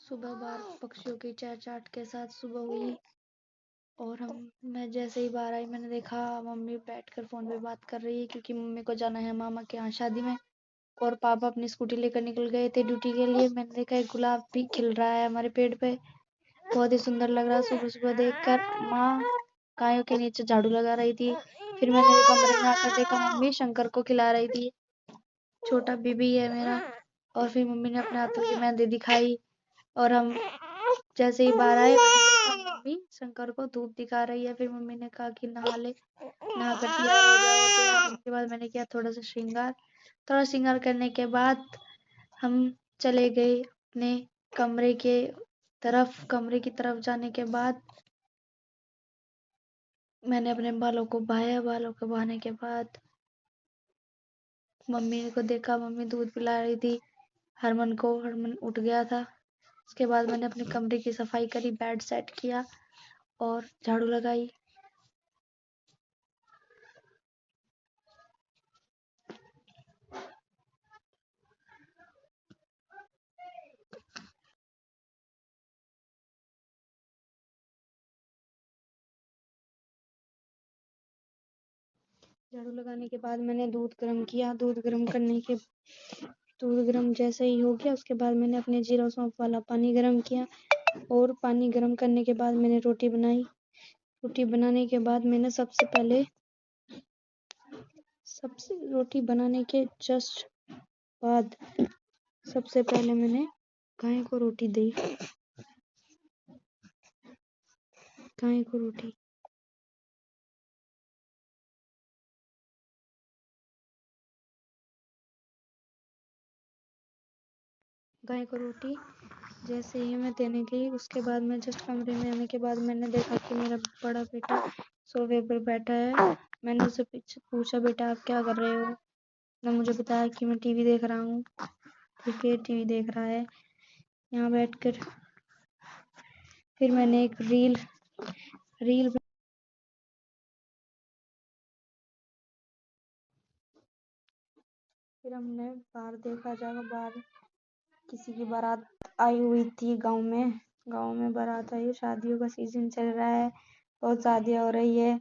صبح باہر پکشیوں کی چہچہاٹ کے ساتھ صبح ہوئی اور میں جیسے ہی باہر آئی میں نے دیکھا ممی بیٹھ کر فون پہ بات کر رہی ہے کیونکہ ممی کو جانا ہے ماما کے یہاں شادی میں، اور پاپا اپنی اسکوٹی لے کر نکل گئے تھے ڈیوٹی کے لیے۔ میں نے دیکھا ایک گلاب بھی کھل رہا ہے ہمارے پیڑ پہ، بہت ہی سندر لگ رہا صبح صبح دیکھ کر۔ ماں گایوں کے نیچے جھاڑو لگا رہی تھی، پھر میں نے کمرے میں آ کر دیکھا ممی شنکر کو کھلا رہی تھی، چھوٹا بیبی ہے میرا۔ اور پھر ممی نے اپنے ہاتھوں کی مہندی دکھائی اور ہم جیسے ہی باہر آئے میں نے دیکھا ممی شنکر کو دودھ دکھا رہی ہے۔ پھر ممی نے کہا کہ نہا لے، نہا کر تیار ہو جاؤ۔ تیار ہونے کے بعد میں نے کیا تھوڑا شرنگار کرنے کے بعد ہم چلے گئے اپنے کمرے کی طرف جانے کے بعد میں نے اپنے بالوں کو بہایا۔ بالوں کو بہانے کے بعد ممی کو دیکھا، ممی دودھ پلا رہی تھی ہرمن کو۔ ہرمن اٹھ گیا تھا۔ اس کے بعد میں نے اپنے کمرے کی صفائی کری، بیڈ سیٹ کیا اور جھاڑو لگائی۔ جھاڑو لگانے کے بعد میں نے دودھ گرم کیا۔ دودھ گرم جیسے ہی ہو گیا اس کے بعد میں نے اپنے زیرہ سونف والا پانی گرم کیا، اور پانی گرم کرنے کے بعد میں نے روٹی بنائی۔ روٹی بنانے کے بعد میں نے روٹی بنانے کے جسٹ بعد سب سے پہلے میں نے گائے کو روٹی دی۔ گائے کو روٹی جیسے ہی میں دینے گئی اس کے بعد میں جسٹ کمرے میں آنے کے بعد میں نے دیکھا کہ میرا بڑا بیٹا صوفے پر بیٹھا ہے۔ میں نے اسے پوچھا بیٹا آپ کیا کر رہے ہو؟ نے مجھے بتایا کہ میں ٹی وی دیکھ رہا ہوں۔ کرکٹ ٹی وی دیکھ رہا ہے یہاں بیٹھ کر۔ پھر میں نے ایک ریل پھر ہم نے باہر دیکھا، جگہ باہر کسی کی بارات آئی ہوئی تھی گاؤں میں بارات آئی، شادیوں کا سیزن چل رہا ہے، بہت شادیاں ہو رہی ہے۔